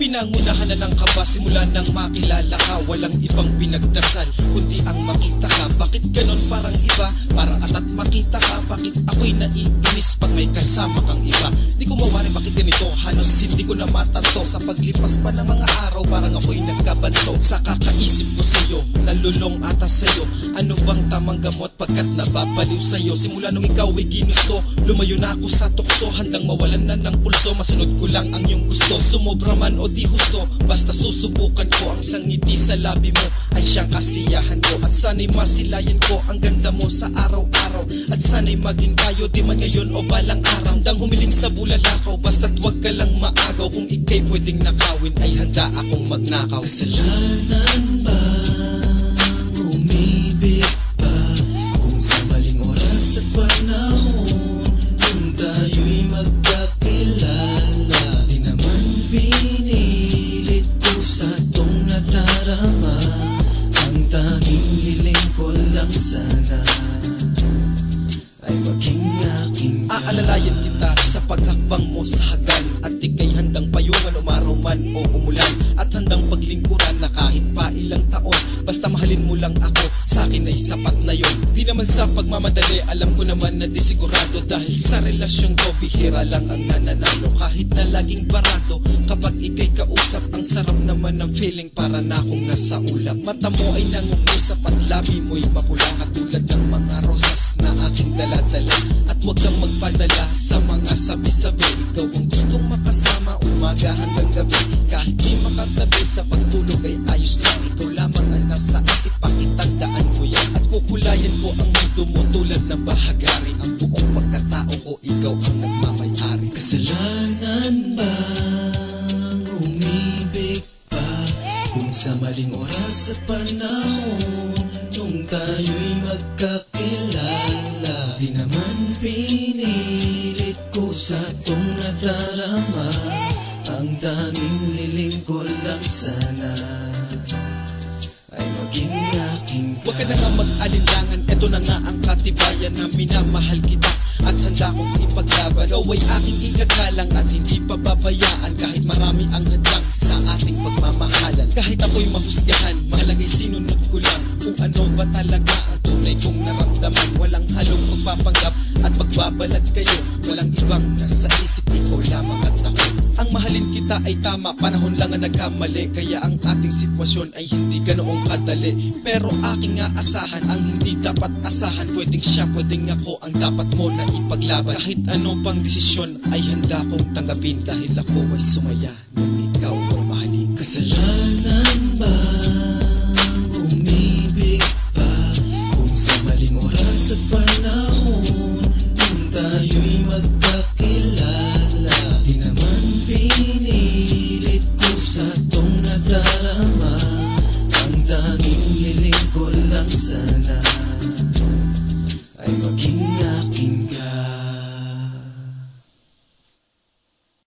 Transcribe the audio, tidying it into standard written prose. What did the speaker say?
Pinangunahan na ng kaba simula nang makilala ka. Walang ibang pinagdasal kundi ang makita ka. Bakit ganon parang iba? Parang atat makita ka. Bakit ako'y naiinis pag may kasama kang iba? Di ko mawari bakit ganito. Halos hindi ko na matanto. Sa paglipas pa ng mga araw parang ako'y nagkabanto. Sa kakaisip ko sa'yo, nalulong ata sa'yo. Ano bang tamang gamot pagkat nababaliw sa'yo? Simula nung ikaw ay ginusto, lumayo na ako sa tukso. Handang mawalan na ng pulso, masunod ko lang ang iyong gusto. Sumobra man o di husto, basta susubukan ko. Ang sangiti sa labi mo ay siyang kasiyahan ko. At sana'y masilayan ko ang ganda mo sa araw-araw. At sana'y maging tayo di man ngayon o balang araw. Handang humiling sa bulalakaw, basta't wag ka lang maagaw. Kung ika'y pwedeng nakawin ay handa akong magnakaw. Kasalanan ba umibig pa kung sa maling oras at panahon kung tayo'y magkakilala? Di naman pinilit ko sa tong nadarama. Ang tanging hiling ko lang sana ay maging aking ka. Aalalayan kita sa paghakbang mo sa hagan. At ika'y handang payungan umaraw man o umulan. At handang paglingkuran na kahit pa ilang taon. Basta mahalin mo lang ako, sa'kin ay sapat na yon. Di naman sa pagmamadali, alam ko naman na di sigurado. Dahil sa relasyon ko, bihira lang ang nananalo. Kahit na laging barado, kapag ika'y kausap, ang sarap naman ng feeling para na akong nasa ulap. Mata mo ay nangungusap at labi mo'y mapula. Katulad ng mga rosas na aking daladala. At huwag kang magpadala sa mga sabi-sabi. Ikaw ang gustong makasama umaga hanggang gabi. Kahit di makatabi sa pagtulog ay ayos lang. Ikaw lamang ang nasa isip, pakitandaan mo yan. At kukulayan ko ang mundo mo tulad ng bahagari. Ang buong pagkatao ko, ikaw ang nagmamay-ari. Kasalanan ba umibig pa kung sa maling oras at panahon nung tayo'y magkakilala? Di naman pinilit ko sa tong nadarama. Ang tanging hiling ko lang sana ay maging aking ka. Huwag ka na nga mag-alinlangan, eto na nga ang katibayan na minamahal kita at handa kong ipaglaban. Ikaw ay aking igagalang at hindi pababayaan. Kahit marami ang hadlang sa ating pagmamahalan. Kahit ako'y mahusgahan, mahalagang sinunod ko lang kung ano ba talaga ang tunay kong naramdaman. Walang halong magpapanggap at pagbabalad kayo. Walang ibang nasa isip, ikaw lamang at ako. Ang mahalin kita ay tama, panahon lang ang nagkamali. Kaya ang ating sitwasyon ay hindi ganoong kadali. Pero aking aasahan ang hindi dapat asahan. Pwedeng siya, pwedeng ako ang dapat mo na ipaglaban. Kahit ano pang desisyon ay handa kong tanggapin. Dahil ako ay sumaya nung ikaw